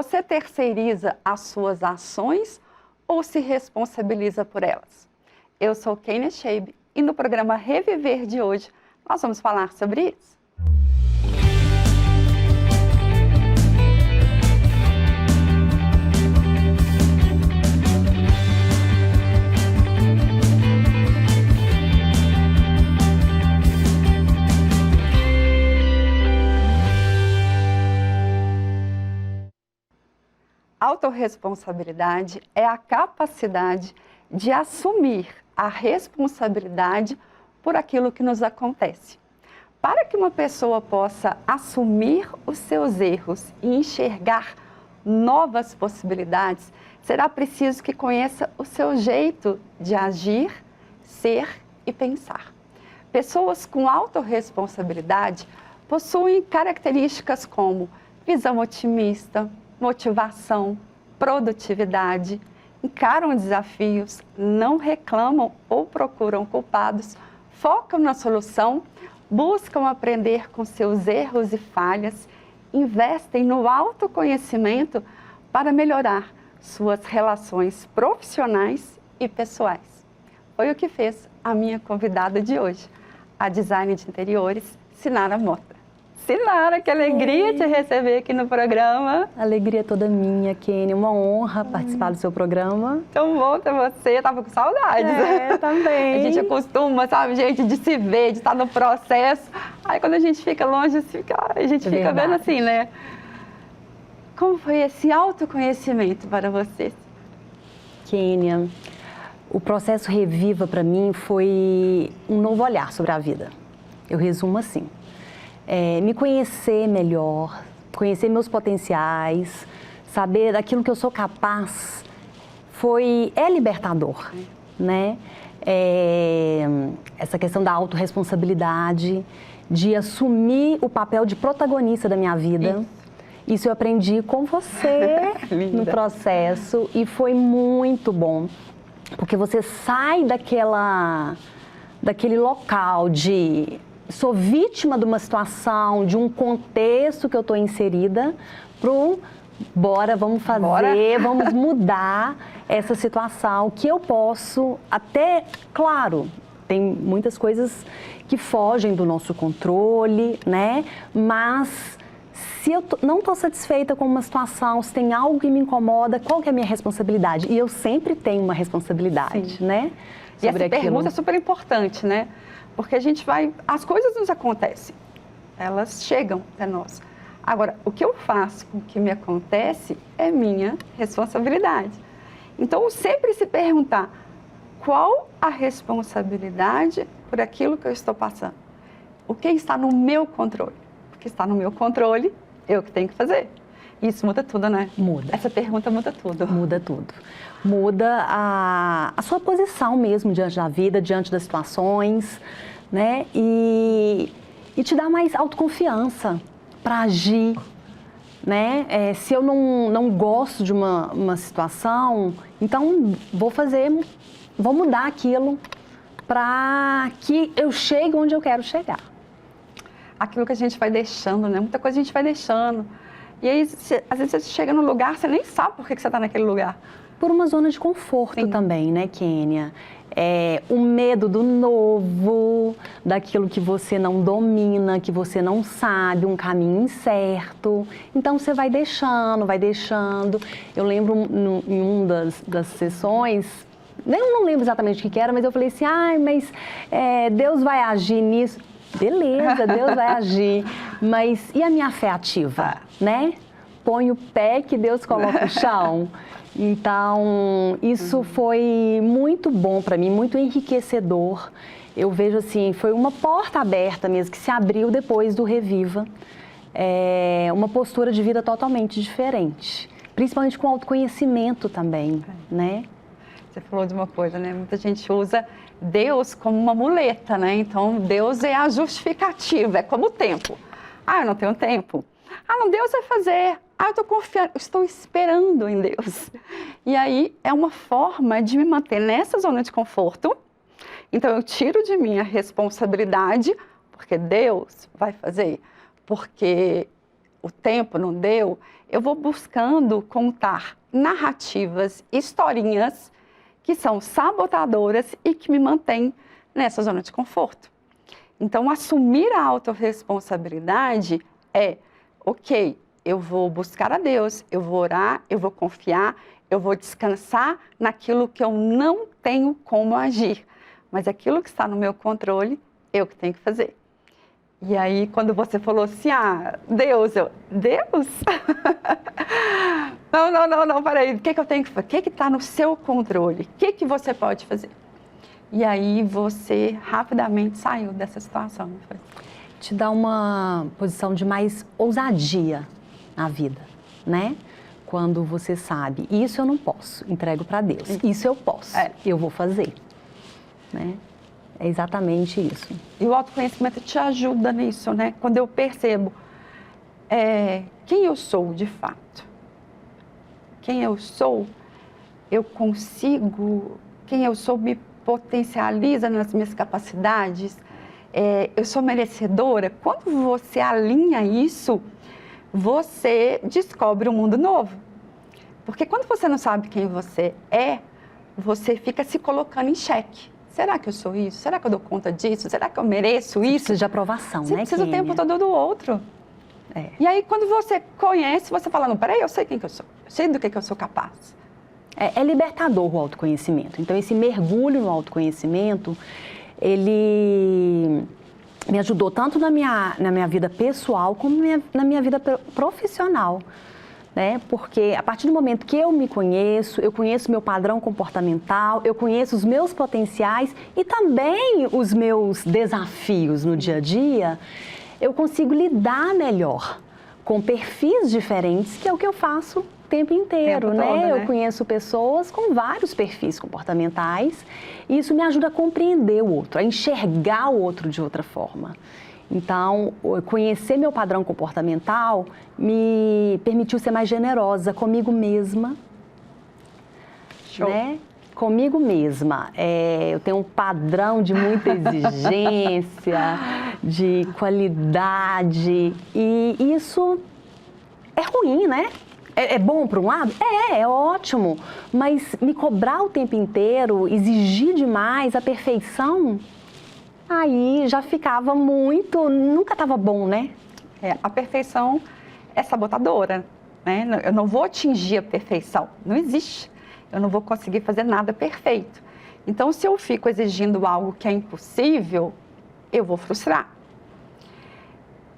Você terceiriza as suas ações ou se responsabiliza por elas? Eu sou Kênia Scheib e no programa Reviver de hoje nós vamos falar sobre isso. Autorresponsabilidade é a capacidade de assumir a responsabilidade por aquilo que nos acontece. Para que uma pessoa possa assumir os seus erros e enxergar novas possibilidades, será preciso que conheça o seu jeito de agir, ser e pensar. Pessoas com autorresponsabilidade possuem características como visão otimista, motivação, produtividade, encaram desafios, não reclamam ou procuram culpados, focam na solução, buscam aprender com seus erros e falhas, investem no autoconhecimento para melhorar suas relações profissionais e pessoais. Foi o que fez a minha convidada de hoje, a designer de interiores, Sinara Mota. Sinara, que alegria te receber aqui no programa. Alegria toda minha, Kênia. Uma honra participar do seu programa. Tão bom ter você. Eu tava com saudades. Também. A gente acostuma, sabe, gente, de se ver, de estar no processo. Aí quando a gente fica longe, a gente fica vendo assim, né? Como foi esse autoconhecimento para você? Kênia, o processo Reviva para mim foi um novo olhar sobre a vida. Eu resumo assim. Me conhecer melhor, conhecer meus potenciais, saber daquilo que eu sou capaz, é libertador, né? Essa questão da autorresponsabilidade, de assumir o papel de protagonista da minha vida. Isso eu aprendi com você no processo e foi muito bom, porque você sai daquele local de... Sou vítima de uma situação, de um contexto que eu estou inserida, vamos fazer, vamos mudar essa situação, que eu posso até, claro, tem muitas coisas que fogem do nosso controle, né? Mas se eu não estou satisfeita com uma situação, se tem algo que me incomoda, qual que é a minha responsabilidade? E eu sempre tenho uma responsabilidade, né? E essa pergunta é super importante, né? Porque as coisas nos acontecem, elas chegam até nós. Agora, o que eu faço com o que me acontece é minha responsabilidade. Então, sempre se perguntar, qual a responsabilidade por aquilo que eu estou passando? O que está no meu controle? O que está no meu controle, eu que tenho que fazer. Isso muda tudo, né? Muda. Essa pergunta muda tudo. Muda tudo. Muda a sua posição mesmo diante da vida, diante das situações, né? E te dá mais autoconfiança para agir, né? Se eu não gosto de uma situação, então vou mudar aquilo para que eu chegue onde eu quero chegar. Aquilo que a gente vai deixando, né? Muita coisa a gente vai deixando. E aí, às vezes, você chega num lugar, você nem sabe por que você está naquele lugar. Por uma zona de conforto também, né, Kênia? O medo do novo, daquilo que você não domina, que você não sabe, um caminho incerto. Então, você vai deixando. Eu lembro em uma das sessões, eu não lembro exatamente o que era, mas eu falei assim, mas Deus vai agir nisso. Beleza, Deus vai agir, mas e a minha fé ativa, né? Põe o pé que Deus coloca no chão. Então, isso foi muito bom para mim, muito enriquecedor. Eu vejo assim, foi uma porta aberta mesmo, que se abriu depois do Reviva. Uma postura de vida totalmente diferente, principalmente com autoconhecimento também, né? Você falou de uma coisa, né? Muita gente usa Deus como uma muleta, né? Então, Deus é a justificativa, é como o tempo. Eu não tenho tempo. Não, Deus vai fazer. Eu estou confiando, estou esperando em Deus. E aí, é uma forma de me manter nessa zona de conforto. Então, eu tiro de mim a responsabilidade, porque Deus vai fazer. Porque o tempo não deu, eu vou buscando contar narrativas, historinhas que são sabotadoras e que me mantêm nessa zona de conforto. Então, assumir a autorresponsabilidade é, ok, eu vou buscar a Deus, eu vou orar, eu vou confiar, eu vou descansar naquilo que eu não tenho como agir. Mas aquilo que está no meu controle, eu que tenho que fazer. E aí, quando você falou assim, Deus, Deus? Não, peraí, o que eu tenho que fazer? O que está no seu controle? O que você pode fazer? E aí, você rapidamente saiu dessa situação, não foi? Te dá uma posição de mais ousadia na vida, né? Quando você sabe, isso eu não posso, entrego para Deus. Isso eu posso, eu vou fazer, né? É exatamente isso. E o autoconhecimento te ajuda nisso, né? Quando eu percebo quem eu sou de fato. Quem eu sou, eu consigo... Quem eu sou me potencializa nas minhas capacidades. Eu sou merecedora. Quando você alinha isso, você descobre um mundo novo. Porque quando você não sabe quem você é, você fica se colocando em xeque. Será que eu sou isso? Será que eu dou conta disso? Será que eu mereço isso? Precisa de aprovação, você né, precisa o tempo todo do outro. É. E aí, quando você conhece, você fala, não, peraí, eu sei quem que eu sou. Eu sei do que eu sou capaz. É libertador o autoconhecimento. Então, esse mergulho no autoconhecimento, ele me ajudou tanto na minha vida pessoal como na minha vida profissional. Né? Porque a partir do momento que eu me conheço, eu conheço meu padrão comportamental, eu conheço os meus potenciais e também os meus desafios no dia a dia, eu consigo lidar melhor com perfis diferentes, que é o que eu faço o tempo inteiro, né? Todo, né? Eu conheço pessoas com vários perfis comportamentais e isso me ajuda a compreender o outro, a enxergar o outro de outra forma. Então, conhecer meu padrão comportamental me permitiu ser mais generosa comigo mesma. Show. Né? Comigo mesma. Eu tenho um padrão de muita exigência, de qualidade, e isso é ruim, né? É bom por um lado? É ótimo, mas me cobrar o tempo inteiro, exigir demais a perfeição... Aí já ficava nunca estava bom, né? A perfeição é sabotadora, né? Eu não vou atingir a perfeição, não existe. Eu não vou conseguir fazer nada perfeito. Então, se eu fico exigindo algo que é impossível, eu vou frustrar.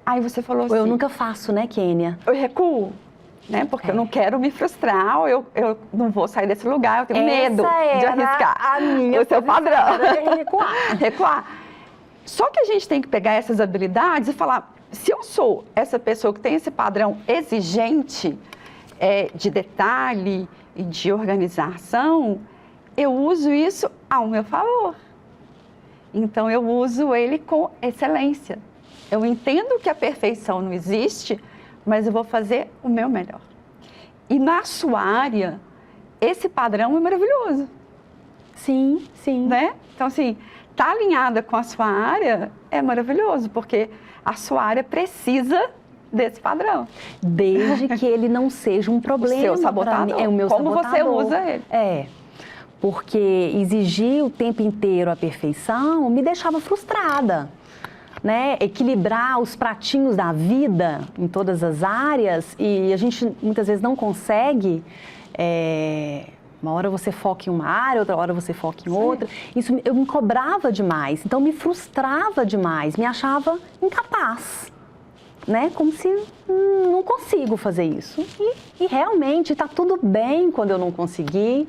Aí você falou assim... Eu nunca faço, né, Kênia? Eu recuo, né? Porque eu não quero me frustrar, ou eu não vou sair desse lugar, eu tenho medo de arriscar o seu padrão. Recuar. Só que a gente tem que pegar essas habilidades e falar, se eu sou essa pessoa que tem esse padrão exigente de detalhe e de organização, eu uso isso ao meu favor. Então, eu uso ele com excelência. Eu entendo que a perfeição não existe, mas eu vou fazer o meu melhor. E na sua área, esse padrão é maravilhoso. Sim. Né? Então, assim... Estar alinhada com a sua área é maravilhoso, porque a sua área precisa desse padrão. Desde que ele não seja um problema. O seu sabotador. É o meu Como sabotador. você usa ele. Porque exigir o tempo inteiro a perfeição me deixava frustrada. Né? Equilibrar os pratinhos da vida em todas as áreas, e a gente muitas vezes não consegue... Uma hora você foca em uma área, outra hora você foca em outra. Isso eu me cobrava demais, então me frustrava demais, me achava incapaz, né? Como se não consigo fazer isso. E realmente está tudo bem quando eu não conseguir,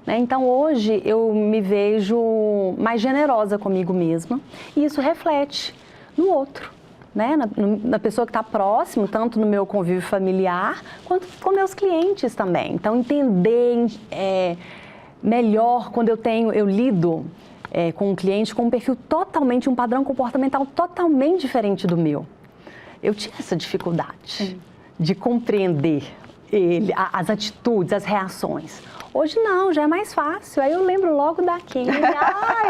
né? Então hoje eu me vejo mais generosa comigo mesma e isso reflete no outro. Né? Na pessoa que está próximo, tanto no meu convívio familiar, quanto com meus clientes também. Então, entender melhor quando eu lido com um cliente com um perfil totalmente, um padrão comportamental totalmente diferente do meu. Eu tinha essa dificuldade de compreender as atitudes, as reações. Hoje não, já é mais fácil. Aí eu lembro logo da Kênia.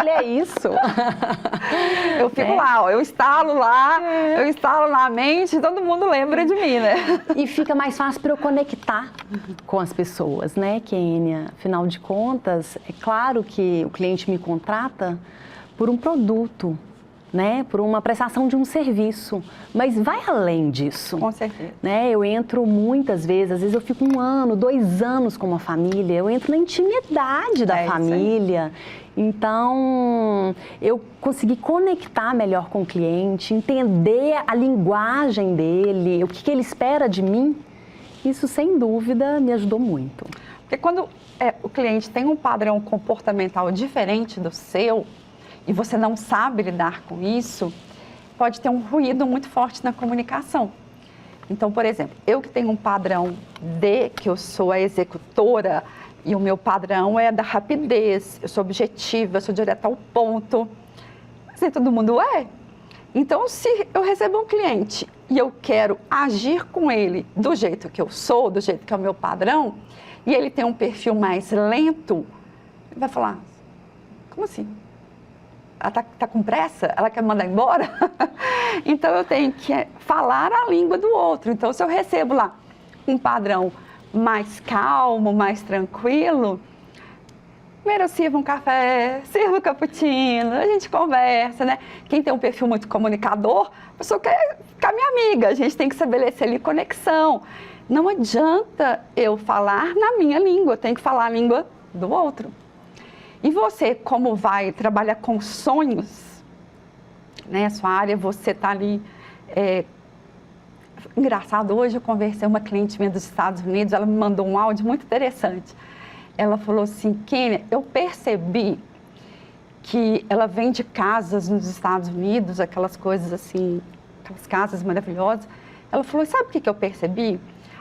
Ele é isso. Eu fico lá, ó, eu instalo na mente, todo mundo lembra de mim, né? E fica mais fácil para eu conectar com as pessoas, né, Kênia? Afinal de contas, é claro que o cliente me contrata por um produto, né, por uma prestação de um serviço, mas vai além disso. Com certeza. Né? Eu entro muitas vezes, às vezes eu fico 1 ano, 2 anos com uma família, eu entro na intimidade da família. Então, eu consegui conectar melhor com o cliente, entender a linguagem dele, o que ele espera de mim. Isso, sem dúvida, me ajudou muito. Porque quando o cliente tem um padrão comportamental diferente do seu, e você não sabe lidar com isso, pode ter um ruído muito forte na comunicação. Então, por exemplo, eu que tenho um padrão que eu sou a executora, e o meu padrão é da rapidez, eu sou objetiva, eu sou direta ao ponto. Mas nem todo mundo é. Então, se eu recebo um cliente e eu quero agir com ele do jeito que eu sou, do jeito que é o meu padrão, e ele tem um perfil mais lento, ele vai falar, como assim? Ela tá com pressa? Ela quer mandar embora? Então, eu tenho que falar a língua do outro. Então, se eu recebo lá um padrão mais calmo, mais tranquilo, primeiro eu sirvo um café, sirvo um cappuccino, a gente conversa, né? Quem tem um perfil muito comunicador, a pessoa quer ficar minha amiga, a gente tem que estabelecer ali conexão. Não adianta eu falar na minha língua, eu tenho que falar a língua do outro. E você, como vai trabalhar com sonhos, né? Sua área, você está ali... Engraçado, hoje eu conversei com uma cliente minha dos Estados Unidos, ela me mandou um áudio muito interessante. Ela falou assim, Kênia, eu percebi que ela vende casas nos Estados Unidos, aquelas coisas assim, aquelas casas maravilhosas. Ela falou, sabe o que eu percebi?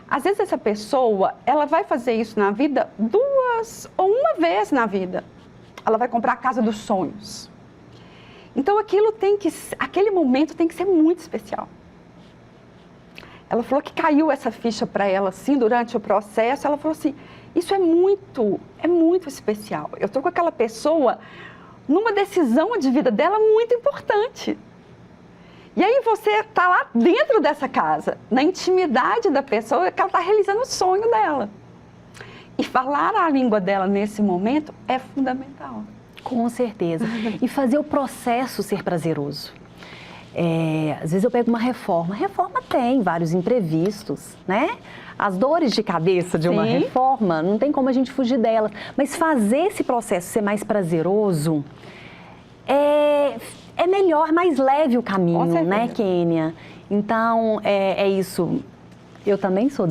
Às vezes essa pessoa, ela vai fazer isso na vida 2 ou 1 vez na vida. Ela vai comprar a casa dos sonhos. Então aquele momento tem que ser muito especial. Ela falou que caiu essa ficha para ela assim durante o processo. Ela falou assim, isso é muito especial. Eu estou com aquela pessoa numa decisão de vida dela muito importante. E aí você está lá dentro dessa casa, na intimidade da pessoa, que ela está realizando o sonho dela. E falar a língua dela nesse momento é fundamental. Com certeza. E fazer o processo ser prazeroso. Às vezes eu pego uma reforma. Reforma tem vários imprevistos, né? As dores de cabeça de uma reforma, não tem como a gente fugir delas. Mas fazer esse processo ser mais prazeroso é melhor, mais leve o caminho, né, Kênia? Então, é isso. Eu também sou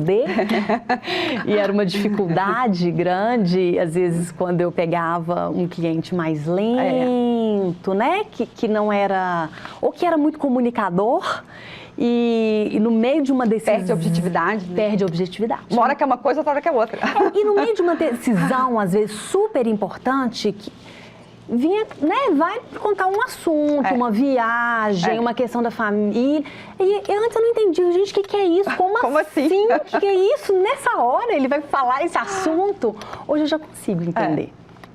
e era uma dificuldade grande, às vezes, quando eu pegava um cliente mais lento, né? Que não era... Ou que era muito comunicador e no meio de uma decisão... Perde a objetividade. Né? Perde a objetividade. Uma hora que é uma coisa, outra hora que é outra. E no meio de uma decisão, às vezes, super importante... Vinha, né, vai contar um assunto, uma viagem, uma questão da família. E antes eu não entendi, gente, o que é isso? Como assim? O que é isso? Nessa hora ele vai falar esse assunto. Hoje eu já consigo entender.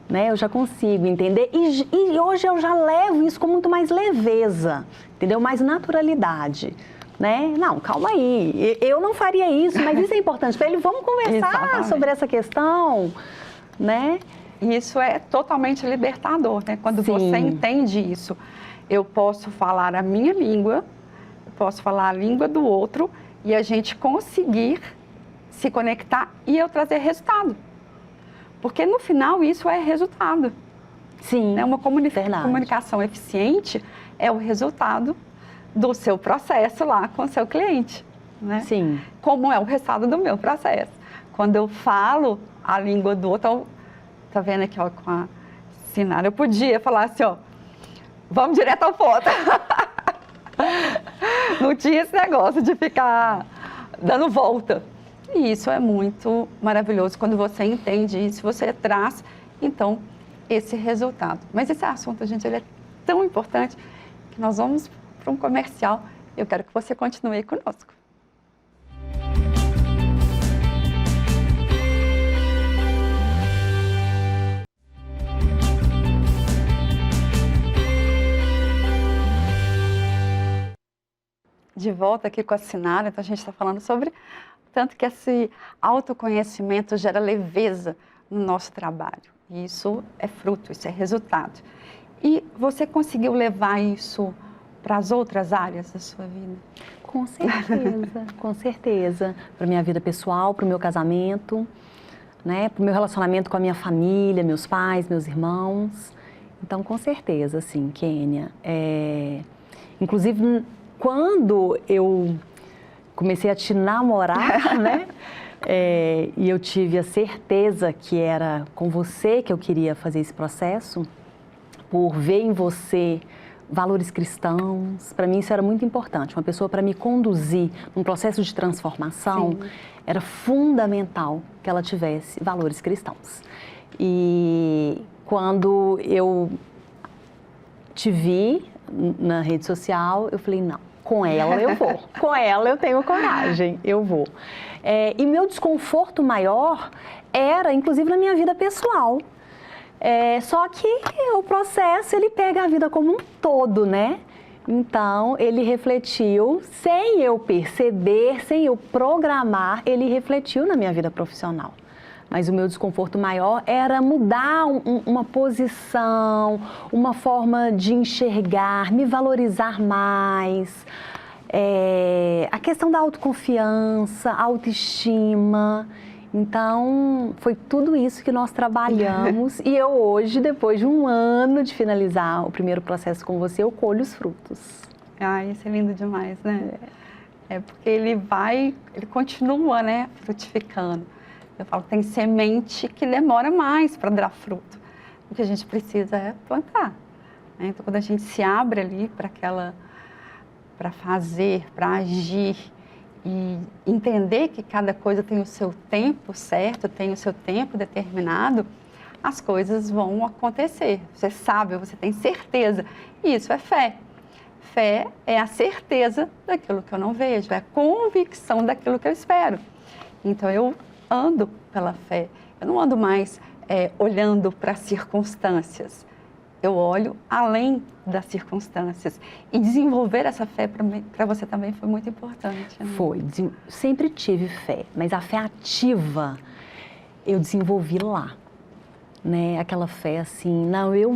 Né? Eu já consigo entender. E hoje eu já levo isso com muito mais leveza, entendeu? Mais naturalidade. Né? Não, calma aí. Eu não faria isso, mas isso é importante para ele. Vamos conversar sobre essa questão, né? Isso é totalmente libertador, né? Quando você entende isso, eu posso falar a minha língua, eu posso falar a língua do outro e a gente conseguir se conectar e eu trazer resultado. Porque no final isso é resultado. Sim, né? Uma comunicação eficiente é o resultado do seu processo lá com o seu cliente. Né? Sim. Como é o resultado do meu processo. Quando eu falo a língua do outro... Tá vendo aqui, ó, com a Sinara, eu podia falar assim, ó, vamos direto ao ponto. Não tinha esse negócio de ficar dando volta. E isso é muito maravilhoso quando você entende isso, você traz, então, esse resultado. Mas esse assunto, gente, ele é tão importante que nós vamos para um comercial. Eu quero que você continue conosco. de volta aqui com a Sinara, então a gente está falando sobre tanto que esse autoconhecimento gera leveza no nosso trabalho. E isso é fruto, isso é resultado. E você conseguiu levar isso para as outras áreas da sua vida? Com certeza, com certeza. Para minha vida pessoal, para o meu casamento, né? Para o meu relacionamento com a minha família, meus pais, meus irmãos. Então, com certeza, sim, Kênia. Inclusive, quando eu comecei a te namorar, né? E eu tive a certeza que era com você que eu queria fazer esse processo, por ver em você valores cristãos. Para mim isso era muito importante. Uma pessoa para me conduzir num processo de transformação, sim, era fundamental que ela tivesse valores cristãos. E quando eu te vi na rede social, eu falei, não, com ela eu vou, com ela eu tenho coragem, eu vou. E meu desconforto maior era, inclusive, na minha vida pessoal. Só que o processo, ele pega a vida como um todo, né? Então, ele refletiu, sem eu perceber, sem eu programar, ele refletiu na minha vida profissional. Mas o meu desconforto maior era mudar uma posição, uma forma de enxergar, me valorizar mais. A questão da autoconfiança, autoestima. Então, foi tudo isso que nós trabalhamos e eu hoje, depois de um ano de finalizar o primeiro processo com você, eu colho os frutos. Isso é lindo demais, né? Porque ele continua, né, frutificando. Eu falo, tem semente que demora mais para dar fruto. O que a gente precisa é plantar. Né? Então, quando a gente se abre ali para fazer, para agir e entender que cada coisa tem o seu tempo certo, tem o seu tempo determinado, as coisas vão acontecer. Você sabe, você tem certeza. E isso é fé. Fé é a certeza daquilo que eu não vejo, é a convicção daquilo que eu espero. Então, eu ando pela fé. Eu não ando mais olhando para as circunstâncias. Eu olho além das circunstâncias. E desenvolver essa fé para você também foi muito importante. Né? Foi. Sempre tive fé, mas a fé ativa eu desenvolvi lá. Né? Aquela fé assim, não, eu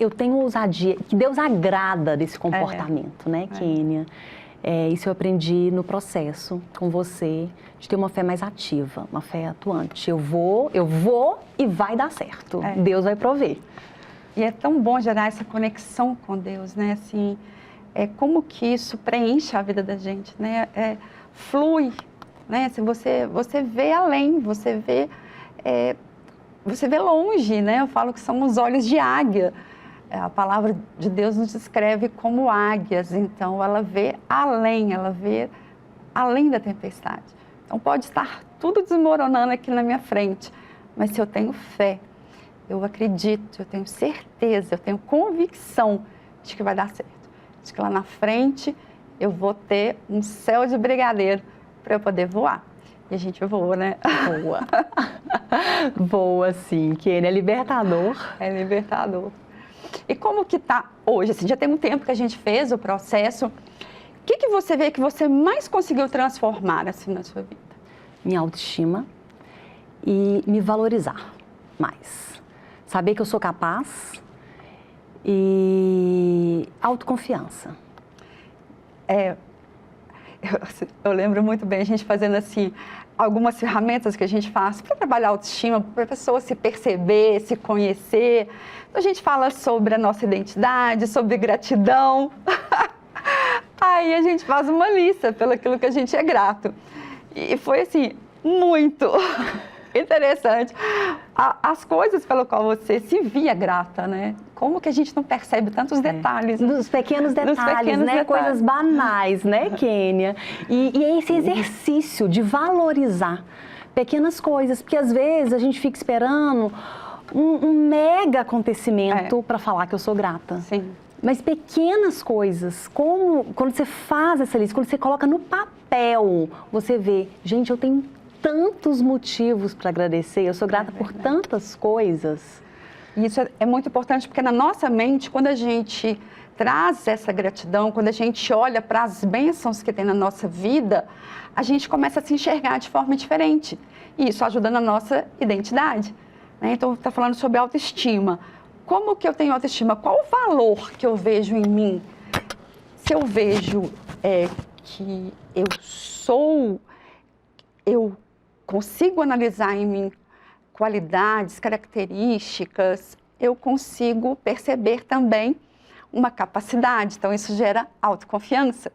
tenho ousadia, que Deus agrada desse comportamento, né, Kênia? Isso eu aprendi no processo com você, de ter uma fé mais ativa, uma fé atuante. Eu vou e vai dar certo. Deus vai prover. E é tão bom gerar essa conexão com Deus, né? Assim, como que isso preenche a vida da gente, né? Flui, né? Se você vê além, você vê longe, né? Eu falo que são os olhos de águia. A palavra de Deus nos descreve como águias, então ela vê além da tempestade. Então pode estar tudo desmoronando aqui na minha frente, mas se eu tenho fé, eu acredito, eu tenho certeza, eu tenho convicção de que vai dar certo. De que lá na frente eu vou ter um céu de brigadeiro para eu poder voar. E a gente voa, né? Voa. Voa, sim, Kênia, é libertador. É libertador. E como que está hoje? Assim, já tem um tempo que a gente fez o processo. O que você vê que você mais conseguiu transformar assim, na sua vida? Minha autoestima e me valorizar mais. Saber que eu sou capaz e autoconfiança. Eu lembro muito bem a gente fazendo assim, algumas ferramentas que a gente faz para trabalhar a autoestima, para a pessoa se perceber, se conhecer. Então, a gente fala sobre a nossa identidade, sobre gratidão. Aí a gente faz uma lista pelo aquilo que a gente é grato. E foi assim, muito interessante. As coisas pelo qual você se via grata, né? Como que a gente não percebe tantos detalhes. Dos pequenos detalhes, né? Coisas banais, né, Kênia? E é esse exercício de valorizar pequenas coisas, porque às vezes a gente fica esperando um mega acontecimento para falar que eu sou grata. Sim. Mas pequenas coisas, como quando você faz essa lista, quando você coloca no papel, você vê, gente, eu tenho tantos motivos para agradecer, eu sou grata por tantas coisas. E isso é muito importante, porque na nossa mente, quando a gente traz essa gratidão, quando a gente olha para as bênçãos que tem na nossa vida, a gente começa a se enxergar de forma diferente. E isso ajuda na nossa identidade, né? Então, está falando sobre autoestima. Como que eu tenho autoestima? Qual o valor que eu vejo em mim? Se eu vejo que eu consigo analisar em mim qualidades, características, eu consigo perceber também uma capacidade. Então, isso gera autoconfiança.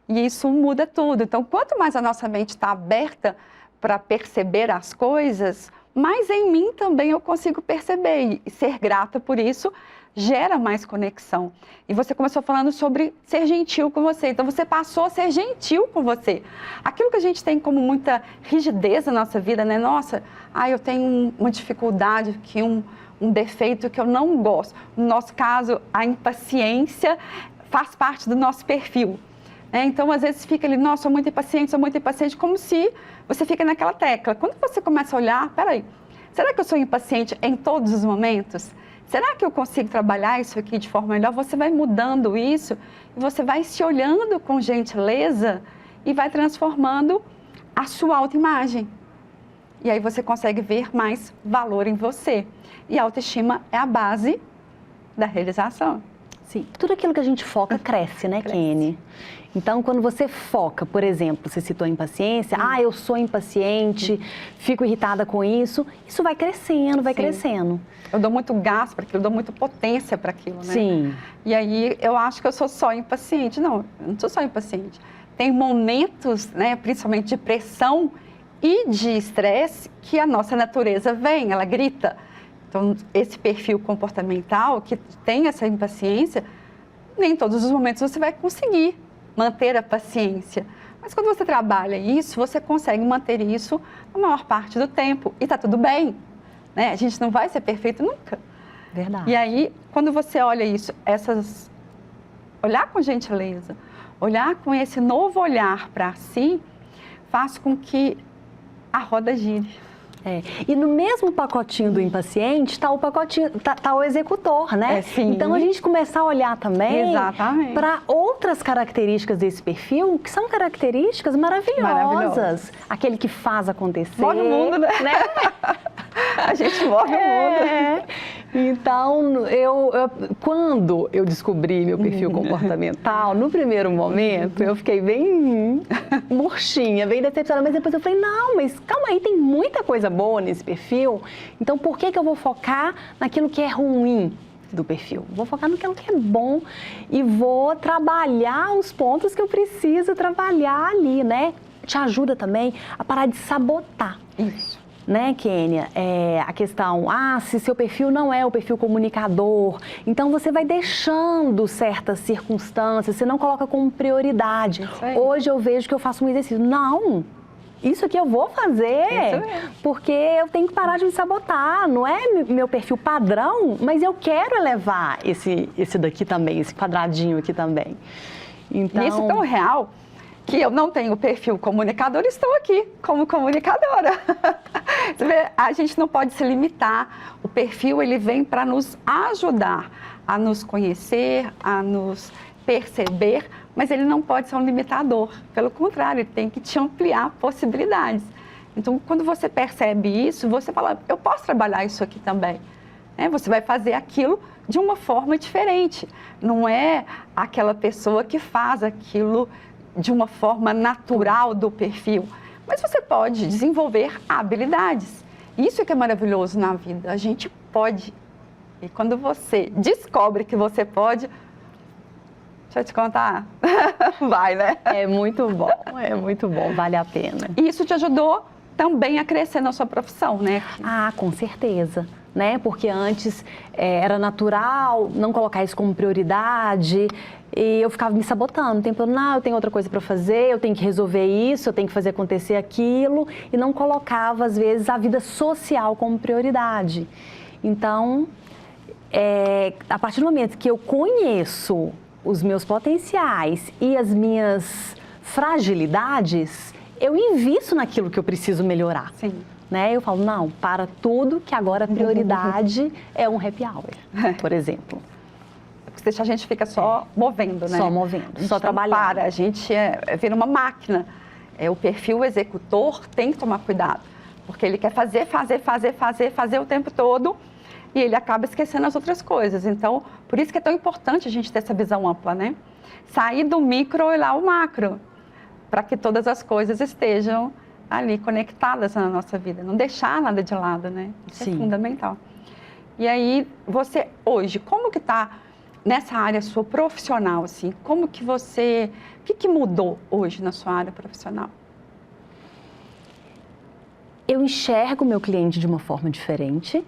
E isso muda tudo. Então, quanto mais a nossa mente está aberta para perceber as coisas, mais em mim também eu consigo perceber. E ser grata por isso gera mais conexão. E você começou falando sobre ser gentil com você. Então, você passou a ser gentil com você. Aquilo que a gente tem como muita rigidez na nossa vida, né? Nossa, eu tenho uma dificuldade aqui, um defeito que eu não gosto. No nosso caso, a impaciência faz parte do nosso perfil. Então, às vezes fica ali, nossa, sou muito impaciente, como se você fica naquela tecla. Quando você começa a olhar, peraí, será que eu sou impaciente em todos os momentos? Será que eu consigo trabalhar isso aqui de forma melhor? Você vai mudando isso e você vai se olhando com gentileza e vai transformando a sua autoimagem. E aí você consegue ver mais valor em você. E a autoestima é a base da realização. Sim, tudo aquilo que a gente foca cresce, né, Keni? Então, quando você foca, por exemplo, você citou a impaciência, eu sou impaciente, fico irritada com isso vai crescendo, vai crescendo. Eu dou muito gás para aquilo, eu dou muita potência para aquilo, né? Sim. E aí eu acho que eu sou só impaciente. Não, eu não sou só impaciente. Tem momentos, né, principalmente de pressão e de estresse, que a nossa natureza vem, ela grita. Então, esse perfil comportamental que tem essa impaciência, nem em todos os momentos você vai conseguir manter a paciência. Mas quando você trabalha isso, você consegue manter isso a maior parte do tempo. E está tudo bem, né? A gente não vai ser perfeito nunca. Verdade. E aí, quando você olha isso, olhar com gentileza, olhar com esse novo olhar para si, faz com que a roda gire. E no mesmo pacotinho do impaciente está o pacotinho, tá o executor, né? Sim. Então a gente começar a olhar também para outras características desse perfil, que são características maravilhosas. Aquele que faz acontecer. Move o mundo, né? A gente move o mundo. Então, quando eu descobri meu perfil comportamental, no primeiro momento, eu fiquei bem murchinha, bem decepcionada. Mas depois eu falei, não, mas calma aí, tem muita coisa boa nesse perfil. Então, por que eu vou focar naquilo que é ruim do perfil? Vou focar naquilo que é bom e vou trabalhar os pontos que eu preciso trabalhar ali, né? Te ajuda também a parar de sabotar. Isso. Né, Kênia? A questão, se seu perfil não é o perfil comunicador, então você vai deixando certas circunstâncias, você não coloca como prioridade. Hoje eu vejo que eu faço um exercício. Não, isso aqui eu vou fazer, porque eu tenho que parar de me sabotar. Não é meu perfil padrão, mas eu quero elevar esse daqui também, esse quadradinho aqui também. Então... E isso é tão real que eu não tenho perfil comunicador, estou aqui como comunicadora. Você vê, a gente não pode se limitar. O perfil, ele vem para nos ajudar a nos conhecer, a nos perceber, mas ele não pode ser um limitador. Pelo contrário, ele tem que te ampliar possibilidades. Então, quando você percebe isso, você fala, eu posso trabalhar isso aqui também. Você vai fazer aquilo de uma forma diferente. Não é aquela pessoa que faz aquilo de uma forma natural do perfil, mas você pode desenvolver habilidades. Isso que é maravilhoso na vida, a gente pode. E quando você descobre que você pode, deixa eu te contar, vai, né? É muito bom, vale a pena. E isso te ajudou também a crescer na sua profissão, né? Com certeza. Né? Porque antes era natural não colocar isso como prioridade e eu ficava me sabotando, o tempo todo, não, eu tenho outra coisa para fazer, eu tenho que resolver isso, eu tenho que fazer acontecer aquilo e não colocava, às vezes, a vida social como prioridade. Então, a partir do momento que eu conheço os meus potenciais e as minhas fragilidades, eu invisto naquilo que eu preciso melhorar. Sim. Né? Eu falo, não, para tudo que agora a prioridade é um happy hour, por exemplo. porque a gente fica só movendo, né? Só movendo, só trabalhando. Para, a gente vira uma máquina. O perfil executor tem que tomar cuidado, porque ele quer fazer o tempo todo e ele acaba esquecendo as outras coisas. Então, por isso que é tão importante a gente ter essa visão ampla, né? Sair do micro e olhar o macro, para que todas as coisas estejam ali conectadas na nossa vida, não deixar nada de lado, né? Isso é fundamental. E aí, você hoje, como que está nessa área sua profissional, assim? Como que você... O que mudou hoje na sua área profissional? Eu enxergo o meu cliente de uma forma diferente,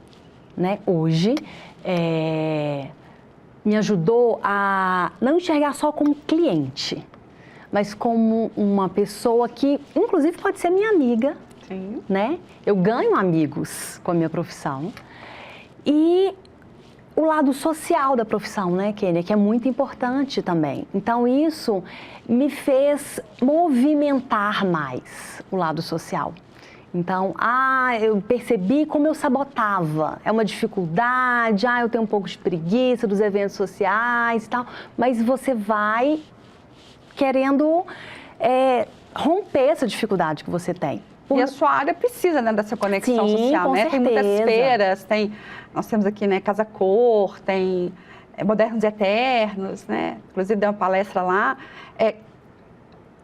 né? Hoje, me ajudou a não enxergar só como cliente, mas como uma pessoa que, inclusive, pode ser minha amiga, Sim. Né? Eu ganho amigos com a minha profissão. E o lado social da profissão, né, Kênia, que é muito importante também. Então, isso me fez movimentar mais o lado social. Então, eu percebi como eu sabotava. É uma dificuldade, eu tenho um pouco de preguiça dos eventos sociais e tal, mas você vai querendo romper essa dificuldade que você tem. E a sua área precisa, né, dessa conexão social, com né? certeza. Tem muitas feiras, nós temos aqui, né, Casa Cor, tem Modernos e Eternos, né? Inclusive deu uma palestra lá.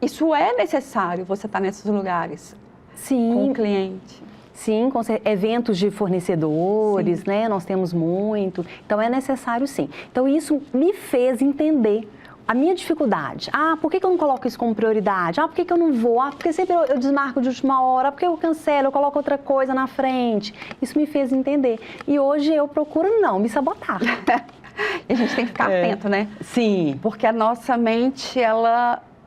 Isso é necessário, você estar nesses lugares com o cliente. Sim, com eventos de fornecedores, né? Nós temos muito. Então é necessário, sim. Então isso me fez entender a minha dificuldade. Por que eu não coloco isso como prioridade? Por que eu não vou? Porque sempre eu desmarco de última hora. Por que eu cancelo? Eu coloco outra coisa na frente. Isso me fez entender. E hoje eu procuro não me sabotar. E a gente tem que ficar atento, né? Sim. Porque a nossa mente,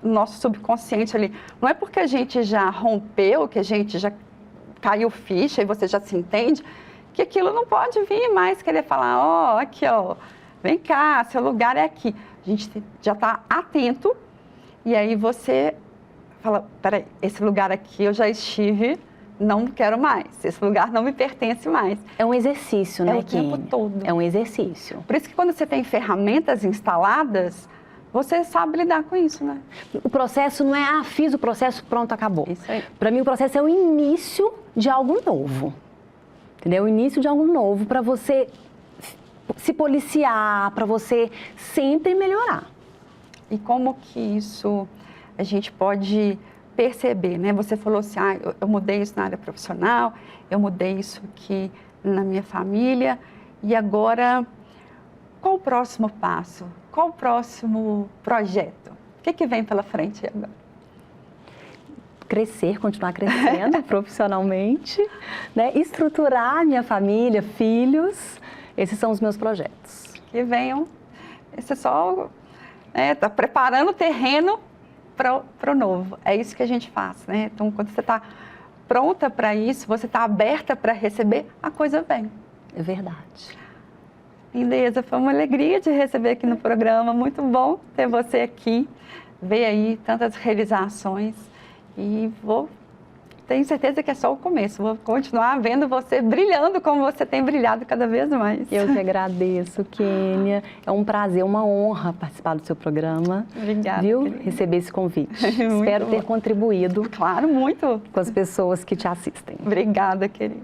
nosso subconsciente ali, não é porque a gente já rompeu, que a gente já caiu ficha e você já se entende, que aquilo não pode vir mais querer falar, aqui, vem cá, seu lugar é aqui. A gente já está atento e aí você fala, peraí, esse lugar aqui eu já estive, não quero mais, esse lugar não me pertence mais. É um exercício, né, Kênia? O tempo todo. É um exercício. Por isso que quando você tem ferramentas instaladas, você sabe lidar com isso, né? O processo não é, fiz o processo, pronto, acabou. Isso aí. Para mim, o processo é o início de algo novo, entendeu? O início de algo novo para você se policiar, para você sempre melhorar. E como que isso a gente pode perceber, né? Você falou assim, eu mudei isso na área profissional, eu mudei isso aqui na minha família, e agora, qual o próximo passo? Qual o próximo projeto? O que vem pela frente agora? Crescer, continuar crescendo profissionalmente, né? Estruturar minha família, filhos. Esses são os meus projetos. Que venham. Esse é só... tá preparando o terreno para o novo. É isso que a gente faz, né? Então, quando você está pronta para isso, você está aberta para receber, a coisa vem. É verdade. Lindeza, foi uma alegria te receber aqui no programa. Muito bom ter você aqui. Ver aí tantas realizações. E tenho certeza que é só o começo. Vou continuar vendo você brilhando como você tem brilhado cada vez mais. Eu que agradeço, Kênia. É um prazer, uma honra participar do seu programa. Obrigada, viu? querida. Receber esse convite. Espero ter contribuído. Claro, muito. Com as pessoas que te assistem. Obrigada, querida.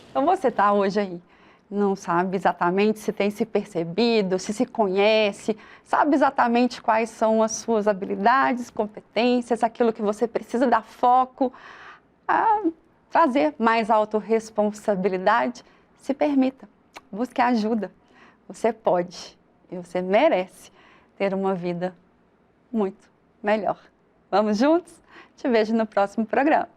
Então você está hoje aí, não sabe exatamente se tem se percebido, se conhece, sabe exatamente quais são as suas habilidades, competências, aquilo que você precisa dar foco, a trazer mais autorresponsabilidade, se permita, busque ajuda. Você pode e você merece ter uma vida muito melhor. Vamos juntos? Te vejo no próximo programa.